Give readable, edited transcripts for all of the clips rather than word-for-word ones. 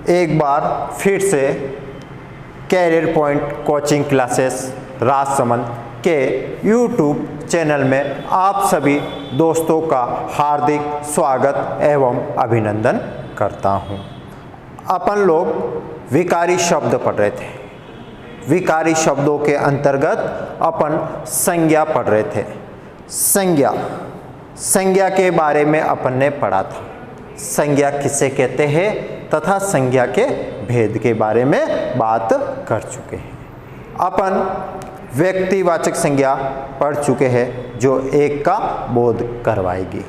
एक बार फिर से career point coaching classes Rajsamand के YouTube चैनल में आप सभी दोस्तों का हार्दिक स्वागत एवं अभिनंदन करता हूं। अपन लोग विकारी शब्द पढ़ रहे थे। विकारी शब्दों के अंतर्गत अपन संज्ञा पढ़ रहे थे। संज्ञा के बारे में अपन ने पढ़ा था। संज्ञा किसे कहते हैं तथा संज्ञा के भेद के बारे में बात कर चुके हैं। अपन व्यक्तिवाचक संज्ञा पढ़ चुके हैं जो एक का बोध करवाएगी।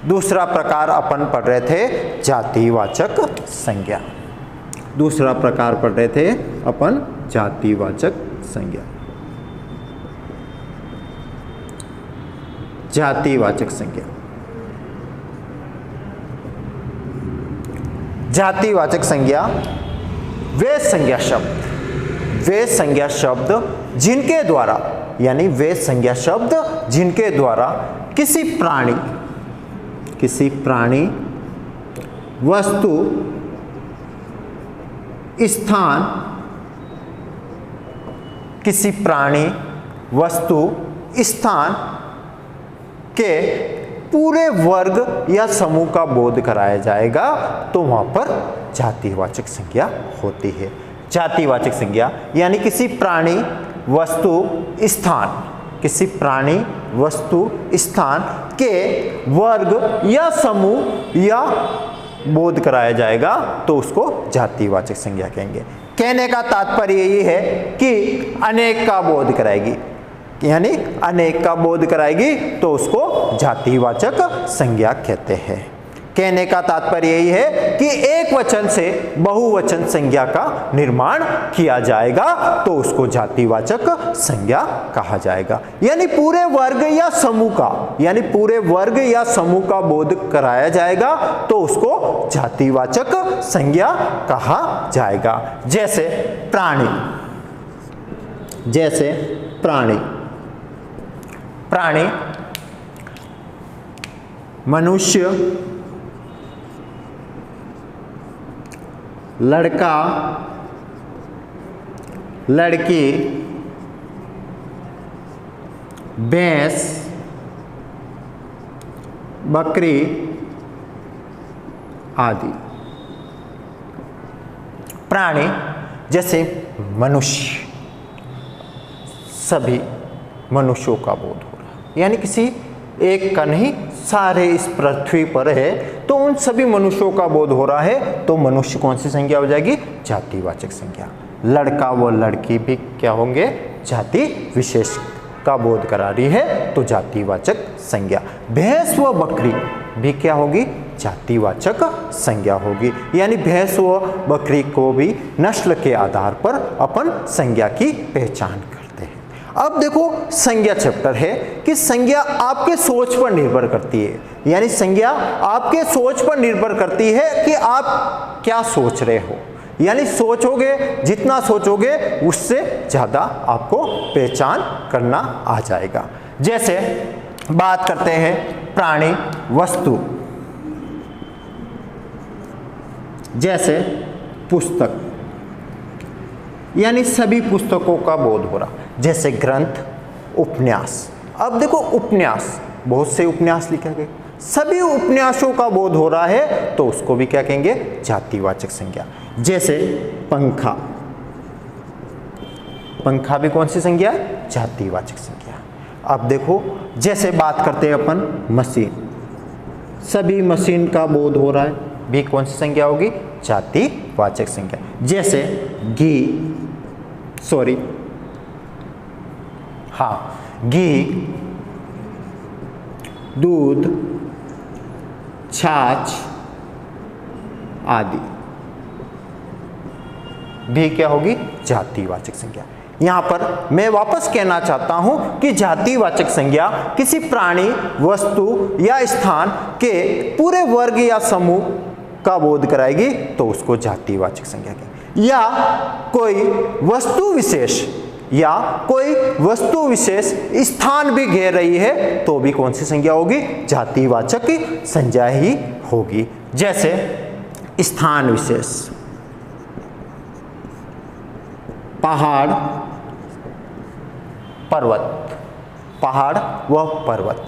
दूसरा प्रकार अपन पढ़ रहे थे जातिवाचक संज्ञा। दूसरा प्रकार पढ़ रहे थे अपन जातिवाचक संज्ञा। जातिवाचक संज्ञा। जातिवाचक संज्ञा वे संज्ञा शब्द जिनके द्वारा किसी प्राणी वस्तु स्थान के पूरे वर्ग या समूह का बोध कराया जाएगा तो वहां पर जातिवाचक संज्ञा होती है। जातिवाचक संज्ञा यानी किसी प्राणी वस्तु स्थान के वर्ग या समूह या बोध कराया जाएगा तो उसको जातिवाचक संज्ञा कहेंगे। कहने का तात्पर्य ये है कि अनेक का बोध कराएगी, यानी अनेक का बोध कराएगी तो उसको जातिवाचक संज्ञा कहते हैं। कहने का तात्पर्य यही है कि एक वचन से बहुवचन संज्ञा का निर्माण किया जाएगा तो उसको जातिवाचक संज्ञा कहा जाएगा। यानी पूरे वर्ग या समूह का बोध कराया जाएगा तो उसको जातिवाचक संज्ञा कहा जाएगा। जैसे प्राणी मनुष्य, लड़का, लड़की, भैंस, बकरी आदि। प्राणी जैसे मनुष्य, सभी मनुष्यों का बोध हो रहा है, यानी किसी एक का नहीं, सारे इस पृथ्वी पर है तो उन सभी मनुष्यों का बोध हो रहा है तो मनुष्य कौन सी संज्ञा हो जाएगी? जातिवाचक संज्ञा। लड़का व लड़की भी क्या होंगे? जाति विशेष का बोध करा रही है तो जातिवाचक संज्ञा। भैंस व बकरी भी क्या होगी? जातिवाचक संज्ञा होगी। यानी भैंस व बकरी को भी नस्ल के आधार पर अपन संज्ञा की पहचान करते हैं। अब देखो संज्ञा चैप्टर है कि संज्ञा आपके सोच पर निर्भर करती है। यानी संज्ञा आपके सोच पर निर्भर करती है कि आप क्या सोच रहे हो। यानी जितना सोचोगे उससे ज्यादा आपको पहचान करना आ जाएगा। जैसे बात करते हैं प्राणी वस्तु, जैसे पुस्तक, यानी सभी पुस्तकों का बोध हो रहा, जैसे ग्रंथ, उपन्यास। अब देखो उपन्यास, बहुत से उपन्यास लिखे गए, सभी उपन्यासों का बोध हो रहा है तो उसको भी क्या कहेंगे? जातिवाचक संज्ञा। जैसे पंखा भी कौन सी संज्ञा है? जातिवाचक संज्ञा। अब देखो जैसे बात करते हैं अपन मशीन, सभी मशीन का बोध हो रहा है, भी कौन सी संज्ञा होगी? जातिवाचक संज्ञा। जैसे घी, दूध, छाछ आदि भी क्या होगी? जातिवाचक संज्ञा। यहां पर मैं वापस कहना चाहता हूं कि जातिवाचक संज्ञा किसी प्राणी वस्तु या स्थान के पूरे वर्ग या समूह का बोध कराएगी तो उसको जातिवाचक संज्ञा कहेंगे। या कोई वस्तु विशेष स्थान भी घेर रही है तो भी कौन सी संज्ञा होगी? जातिवाचक संज्ञा ही होगी। जैसे स्थान विशेष, पहाड़, पर्वत, पहाड़ व पर्वत।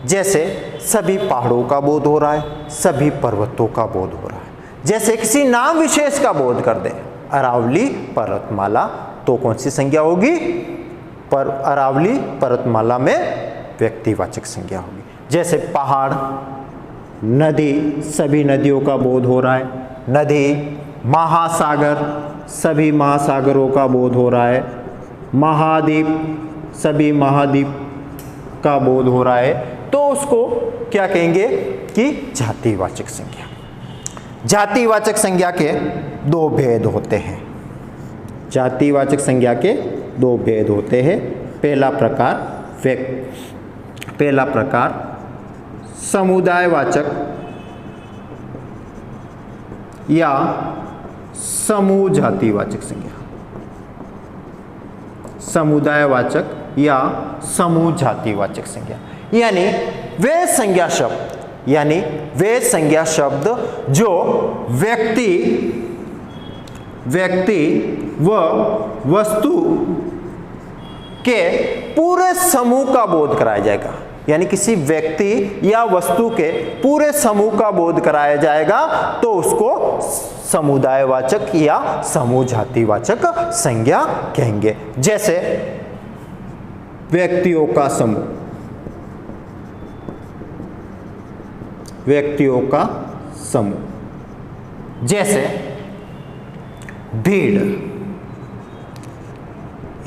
जैसे सभी पहाड़ों का बोध हो रहा है, सभी पर्वतों का बोध हो रहा है। जैसे किसी नाम विशेष का बोध कर दे, अरावली पर्वतमाला, तो कौन सी संज्ञा होगी? पर अरावली पर्वतमाला में व्यक्तिवाचक संज्ञा होगी। जैसे पहाड़, नदी, सभी नदियों का बोध हो रहा है, नदी, महासागर, सभी महासागरों का बोध हो रहा है, महाद्वीप, सभी महाद्वीप का बोध हो रहा है, तो उसको क्या कहेंगे कि जातिवाचक संज्ञा। जातिवाचक संज्ञा के दो भेद होते हैं। जातिवाचक संज्ञा के दो भेद होते हैं। पहला प्रकार समुदायवाचक या समूह जातिवाचक संज्ञा। समुदायवाचक या समूह जातिवाचक संज्ञा यानी वे संज्ञा शब्द जो व्यक्ति व वस्तु के पूरे समूह का बोध कराया जाएगा। यानी किसी व्यक्ति या वस्तु के पूरे समूह का बोध कराया जाएगा तो उसको समुदायवाचक या समूह जातिवाचक संज्ञा कहेंगे। जैसे व्यक्तियों का समूह, व्यक्तियों का समूह। जैसे भीड़,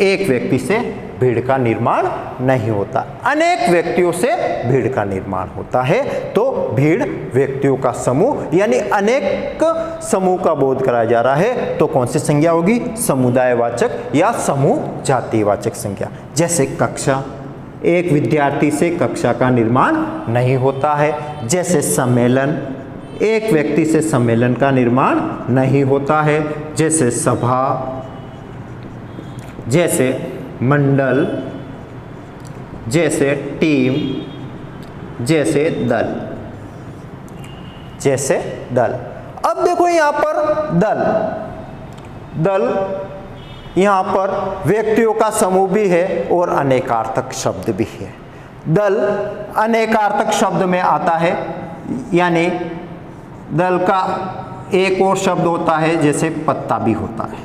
एक व्यक्ति से भीड़ का निर्माण नहीं होता, अनेक व्यक्तियों से भीड़ का निर्माण होता है। तो भीड़ व्यक्तियों का समूह यानी अनेक समूह का बोध कराया जा रहा है, तो कौन सी संज्ञा होगी? समुदायवाचक या समूह जातिवाचक संज्ञा। जैसे कक्षा, एक विद्यार्थी से कक्षा का निर्माण नहीं होता है। जैसे सम्मेलन, एक व्यक्ति से सम्मेलन का निर्माण नहीं होता है। जैसे सभा, जैसे मंडल, जैसे टीम, जैसे दल, जैसे दल। अब देखो यहां पर दल यहाँ पर व्यक्तियों का समूह भी है और अनेकार्थक शब्द भी है। दल अनेकार्थक शब्द में आता है, यानी दल का एक और शब्द होता है, जैसे पत्ता भी होता है।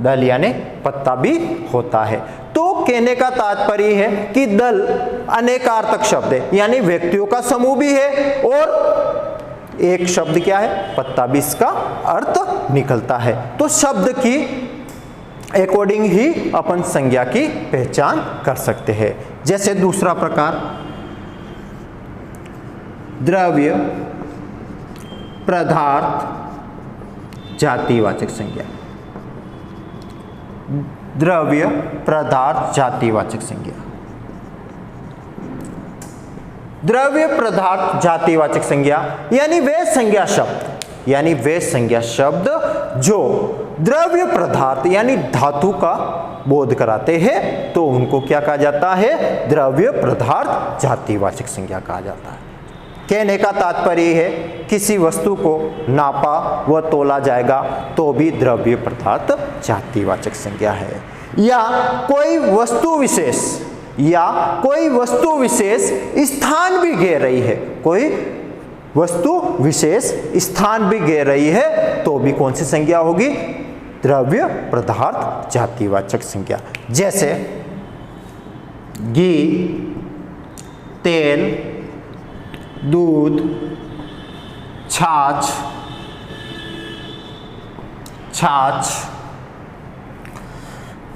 दल यानी पत्ता भी होता है। तो कहने का तात्पर्य है कि दल अनेकार्थक शब्द है, यानी व्यक्तियों का समूह भी है और एक शब्द क्या है? पत्ता भी इसका अर्थ निकलता है। तो शब्द की अकॉर्डिंग ही अपन संज्ञा की पहचान कर सकते हैं। जैसे दूसरा प्रकार द्रव्य पदार्थ जातिवाचक संज्ञा। द्रव्य पदार्थ जातिवाचक संज्ञा। द्रव्य पदार्थ जातिवाचक संज्ञा यानी वे संज्ञा शब्द जो द्रव्य पदार्थ यानी धातु का बोध कराते हैं, तो उनको क्या कहा जाता है? द्रव्य पदार्थ जातिवाचक संज्ञा कहा जाता है। कहने का तात्पर्य है किसी वस्तु को नापा व तोला जाएगा तो भी द्रव्य पदार्थ जातिवाचक संज्ञा है। या कोई वस्तु विशेष स्थान भी घेर रही है, कोई वस्तु विशेष स्थान भी घेर रही है, तो भी कौन सी संज्ञा होगी? द्रव्य पदार्थ जातिवाचक संज्ञा। जैसे घी, तेल, दूध, छाछ,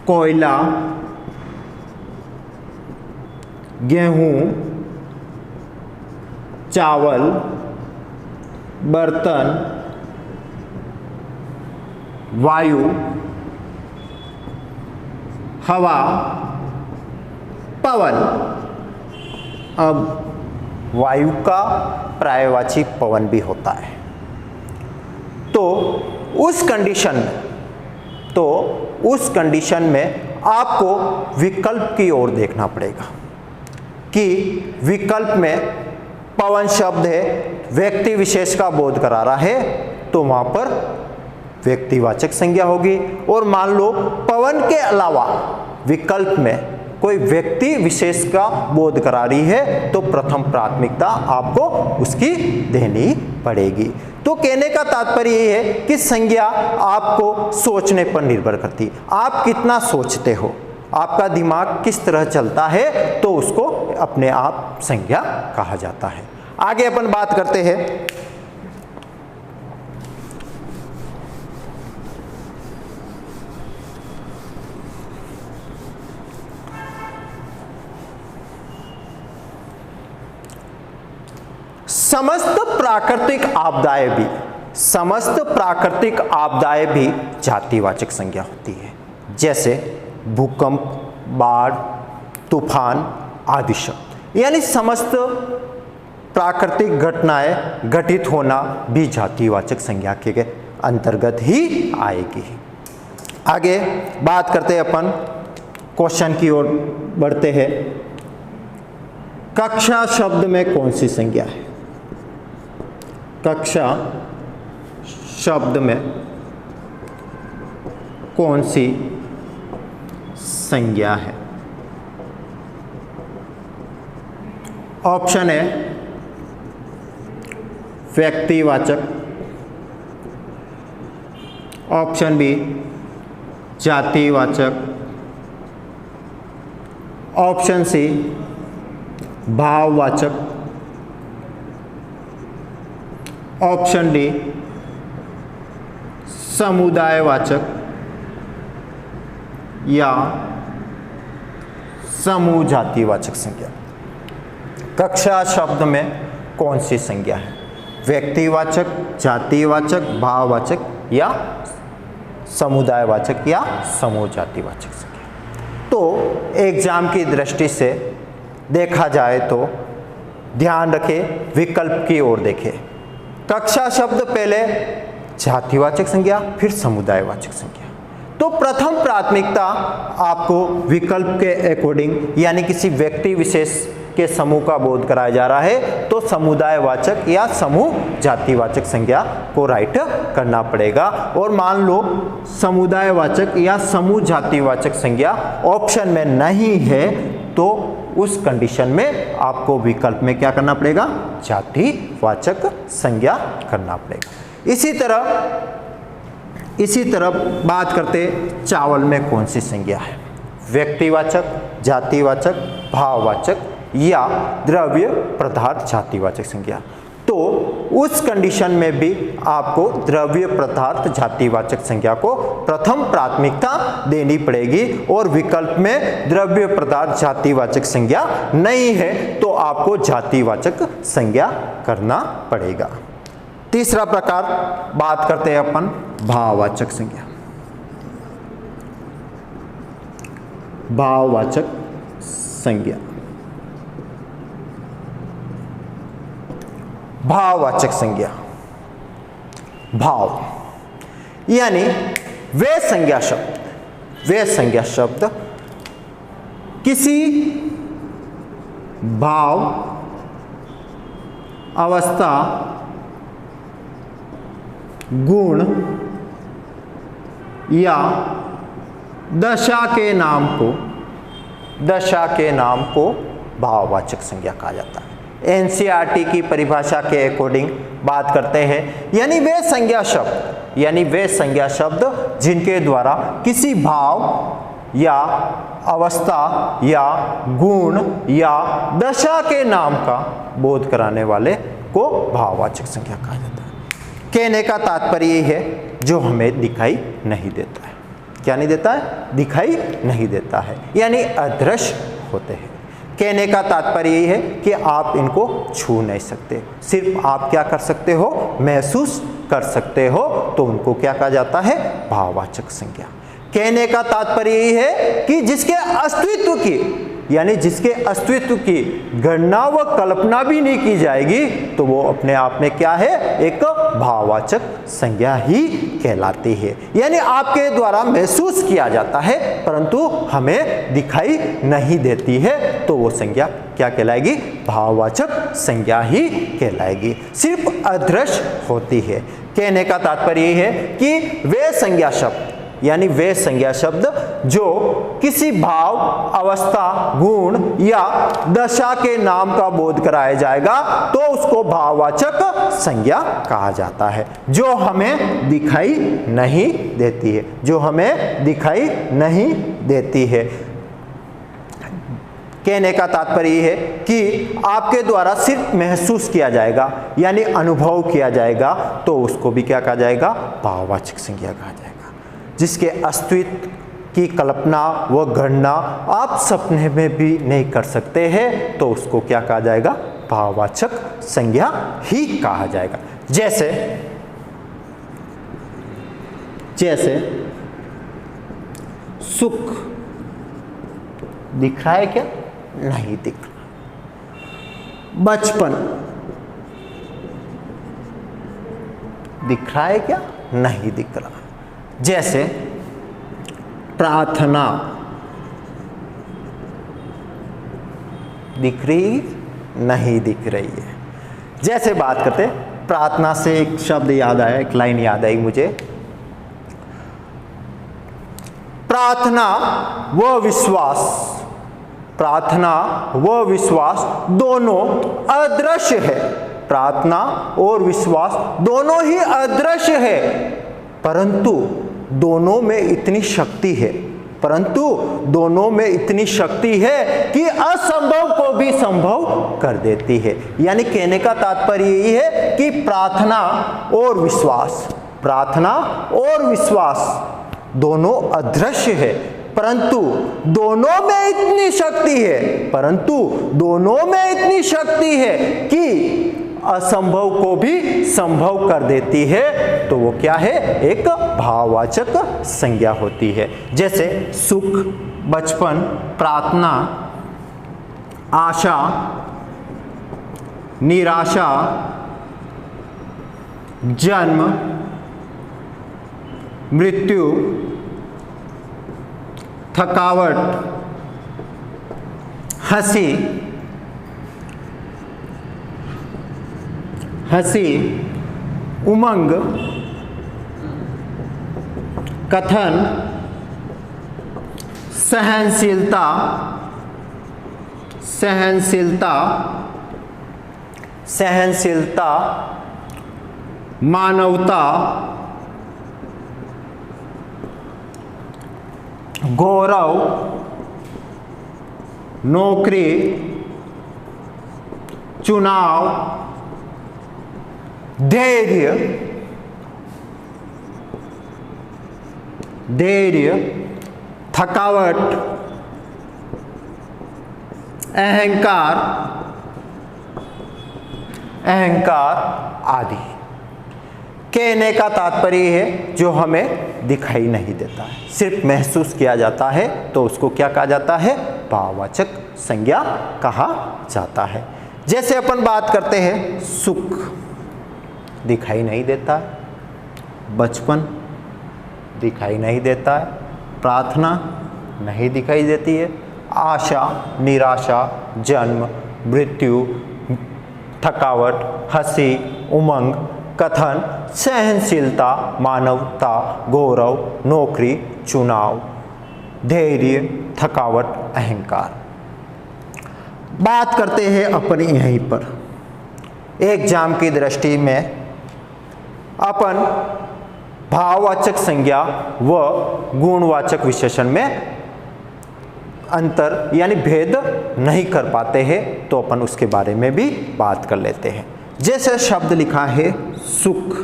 कोयला, गेहूं, चावल, बर्तन, वायु, हवा, पवन। अब वायु का पर्यायवाची पवन भी होता है। तो उस कंडीशन में आपको विकल्प की ओर देखना पड़ेगा कि विकल्प में पवन शब्द है, व्यक्ति विशेष का बोध करा रहा है, तो वहां पर व्यक्तिवाचक संज्ञा होगी। और मान लो पवन के अलावा विकल्प में कोई व्यक्ति विशेष का बोध करा रही है तो प्रथम प्राथमिकता आपको उसकी देनी पड़ेगी। तो कहने का तात्पर्य ये है कि संज्ञा आपको सोचने पर निर्भर करती है, आप कितना सोचते हो, आपका दिमाग किस तरह चलता है, तो उसको अपने आप संज्ञा कहा जाता है। आगे अपन बात करते हैं समस्त प्राकृतिक आपदाएं भी जातिवाचक संज्ञा होती है, जैसे भूकंप, बाढ़, तूफान आदि शब्द। यानी समस्त प्राकृतिक घटनाएं घटित होना भी जातिवाचक संज्ञा के अंतर्गत ही आएगी। आगे बात करते हैं अपन, क्वेश्चन की ओर बढ़ते हैं। कक्षा शब्द में कौन सी संज्ञा है? कक्षा शब्द में कौन सी संज्ञा है? ऑप्शन है व्यक्तिवाचक, ऑप्शन बी जातिवाचक, ऑप्शन सी भाववाचक, ऑप्शन डी समुदायवाचक या समूह जातिवाचक संज्ञा। कक्षा शब्द में कौन सी संज्ञा है? व्यक्तिवाचक, जातिवाचक, भाववाचक या समुदायवाचक या समूह जातिवाचक संज्ञा। तो एग्जाम की दृष्टि से देखा जाए तो ध्यान रखें, विकल्प की ओर देखें। कक्षा शब्द पहले जातिवाचक संज्ञा, फिर समुदायवाचक संज्ञा। तो प्रथम प्राथमिकता आपको विकल्प के अकॉर्डिंग, यानी किसी व्यक्ति विशेष के समूह का बोध कराया जा रहा है तो समुदायवाचक या समूह जातिवाचक संज्ञा को राइट करना पड़ेगा। और मान लो समुदायवाचक या समूह जातिवाचक संज्ञा ऑप्शन में नहीं है तो उस कंडीशन में आपको विकल्प में क्या करना पड़ेगा? जातिवाचक संज्ञा करना पड़ेगा। इसी तरह बात करते चावल में कौन सी संज्ञा है? व्यक्तिवाचक, जातिवाचक, भाववाचक या द्रव्य पदार्थ जातिवाचक संज्ञा। तो उस कंडीशन में भी आपको द्रव्य पदार्थ जातिवाचक संज्ञा को प्रथम प्राथमिकता देनी पड़ेगी। और विकल्प में द्रव्य पदार्थ जातिवाचक संज्ञा नहीं है तो आपको जातिवाचक संज्ञा करना पड़ेगा। तीसरा प्रकार बात करते हैं अपन भाववाचक संज्ञा। भाववाचक संज्ञा, भाववाचक संज्ञा, भाव यानी वे संज्ञा शब्द किसी भाव, अवस्था, गुण या दशा के नाम को भाववाचक संज्ञा कहा जाता है। एनसीईआरटी की परिभाषा के अकॉर्डिंग बात करते हैं, यानी वे संज्ञा शब्द जिनके द्वारा किसी भाव या अवस्था या गुण या दशा के नाम का बोध कराने वाले को भाववाचक संज्ञा कहा जाता है। कहने का तात्पर्य ये है जो हमें दिखाई नहीं देता है। क्या नहीं देता है? दिखाई नहीं देता है, यानी अदृश्य होते हैं। कहने का तात्पर्य यही है कि आप इनको छू नहीं सकते, सिर्फ आप क्या कर सकते हो? महसूस कर सकते हो, तो उनको क्या कहा जाता है? भाववाचक संज्ञा। कहने का तात्पर्य यही है कि जिसके अस्तित्व की गणना व कल्पना भी नहीं की जाएगी तो वो अपने आप में क्या है? एक भाववाचक संज्ञा ही कहलाती है। यानी आपके द्वारा महसूस किया जाता है परंतु हमें दिखाई नहीं देती है तो वो संज्ञा क्या कहलाएगी? भाववाचक संज्ञा ही कहलाएगी, सिर्फ अदृश्य होती है। कहने का तात्पर्य यह है कि वे संज्ञा शब्द यानी वे संज्ञा शब्द जो किसी भाव, अवस्था, गुण या दशा के नाम का बोध कराया जाएगा तो उसको भाववाचक संज्ञा कहा जाता है, जो हमें दिखाई नहीं देती है, जो हमें दिखाई नहीं देती है। कहने का तात्पर्य है कि आपके द्वारा सिर्फ महसूस किया जाएगा यानी अनुभव किया जाएगा तो उसको भी क्या कहा जाएगा, भाववाचक संज्ञा कहा जाएगा। जिसके अस्तित्व की कल्पना व गणना आप सपने में भी नहीं कर सकते हैं तो उसको क्या कहा जाएगा, भाववाचक संज्ञा ही कहा जाएगा। जैसे जैसे सुख दिख रहा है क्या, नहीं दिख रहा। बचपन दिख रहा है क्या, नहीं दिख रहा। जैसे प्रार्थना दिख रही, नहीं दिख रही है। जैसे बात करते, प्रार्थना से एक शब्द याद आया, एक लाइन याद आई मुझे, प्रार्थना व विश्वास, प्रार्थना व विश्वास दोनों अदृश्य है। प्रार्थना और विश्वास दोनों ही अदृश्य है, परंतु दोनों में इतनी शक्ति है, परंतु दोनों में इतनी शक्ति है कि असंभव को भी संभव कर देती है। यानी कहने का तात्पर्य यही है कि प्रार्थना और विश्वास, प्रार्थना और विश्वास दोनों अदृश्य है, परंतु दोनों में इतनी शक्ति है, परंतु दोनों में इतनी शक्ति है कि असंभव को भी संभव कर देती है। तो वो क्या है, एक भाववाचक संज्ञा होती है। जैसे सुख, बचपन, प्रार्थना, आशा, निराशा, जन्म, मृत्यु, थकावट, हंसी, उमंग, कथन, सहनशीलता, मानवता, गौरव, नौकरी, चुनाव, धैर्य, थकावट, अहंकार आदि। कहने का तात्पर्य है जो हमें दिखाई नहीं देता है, सिर्फ महसूस किया जाता है तो उसको क्या कहा जाता है, भाववाचक संज्ञा कहा जाता है। जैसे अपन बात करते हैं, सुख दिखाई नहीं देता है, बचपन दिखाई नहीं देता है, प्रार्थना नहीं दिखाई देती है, आशा, निराशा, जन्म, मृत्यु, थकावट, हंसी, उमंग, कथन, सहनशीलता, मानवता, गौरव, नौकरी, चुनाव, धैर्य, थकावट, अहंकार। बात करते हैं अपन यहीं पर एग्जाम की दृष्टि में अपन भाववाचक संज्ञा व गुणवाचक विशेषण में अंतर यानी भेद नहीं कर पाते हैं, तो अपन उसके बारे में भी बात कर लेते हैं। जैसे शब्द लिखा है सुख,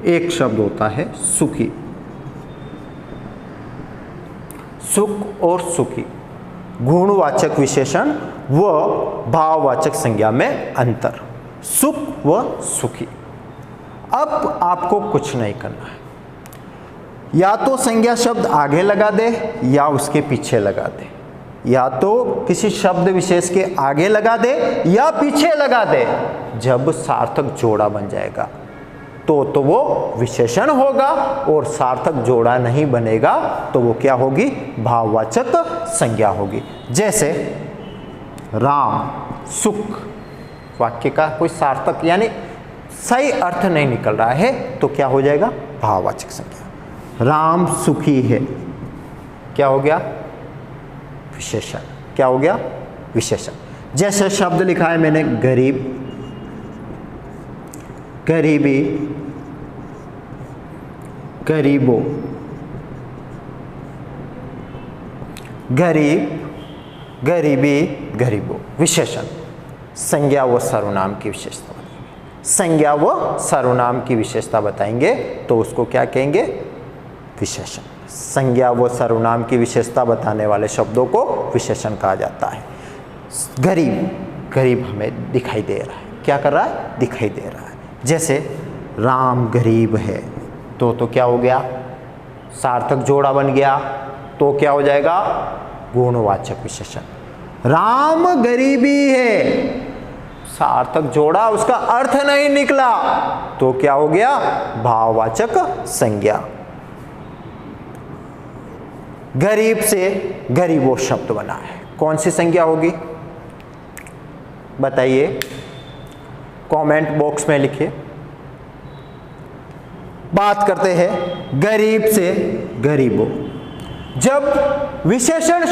एक शब्द होता है सुखी, सुख और सुखी, गुणवाचक विशेषण व भाववाचक संज्ञा में अंतर, सुख व सुखी। अब आपको कुछ नहीं करना है, या तो संज्ञा शब्द आगे लगा दे या उसके पीछे लगा दे, या तो किसी शब्द विशेष के आगे लगा दे या पीछे लगा दे। जब सार्थक जोड़ा बन जाएगा तो वो विशेषण होगा, और सार्थक जोड़ा नहीं बनेगा तो वो क्या होगी, भाववाचक संज्ञा होगी। जैसे राम सुख, वाक्य का कोई सार्थक यानी सही अर्थ नहीं निकल रहा है तो क्या हो जाएगा, भाववाचक संज्ञा। राम सुखी है, क्या हो गया, विशेषण। क्या हो गया, विशेषण। जैसे शब्द लिखा है मैंने गरीब, गरीबी, गरीबो, गरीब, गरीबी, गरीबो, विशेषण। संज्ञा व सर्वनाम की विशेषता बताएंगे। संज्ञा व सर्वनाम की विशेषता बताएंगे तो उसको क्या कहेंगे, विशेषण। संज्ञा व सर्वनाम की विशेषता बताने वाले शब्दों को विशेषण कहा जाता है। गरीब, गरीब हमें दिखाई दे रहा है, क्या कर रहा है, दिखाई दे रहा है। जैसे राम गरीब है तो क्या हो गया, सार्थक जोड़ा बन गया, तो क्या हो जाएगा, गुणवाचक विशेषण। राम गरीबी है, सार्थक जोड़ा, उसका अर्थ नहीं निकला तो क्या हो गया, भाववाचक संज्ञा। गरीब से गरीबो शब्द बना है, कौन सी संज्ञा होगी बताइए, कमेंट बॉक्स में लिखिए। बात करते हैं गरीब से गरीबो। जब विशेषण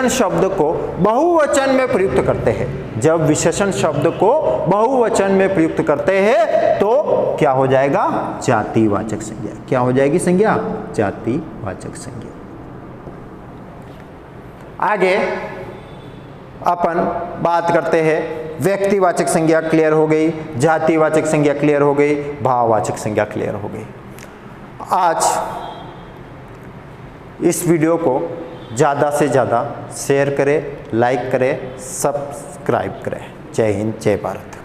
शब्द को बहुवचन में प्रयुक्त करते हैं, जब विशेषण शब्द को बहुवचन में प्रयुक्त करते हैं तो क्या हो जाएगा, जातिवाचक संज्ञा। क्या हो जाएगी संज्ञा, जातिवाचक संज्ञा। आगे अपन बात करते हैं, व्यक्तिवाचक संज्ञा क्लियर हो गई, जातिवाचक संज्ञा क्लियर हो गई, भाववाचक संज्ञा क्लियर हो गई। आज इस वीडियो को ज़्यादा से ज़्यादा शेयर करें, लाइक करें, सब्सक्राइब करें। जय हिंद, जय भारत।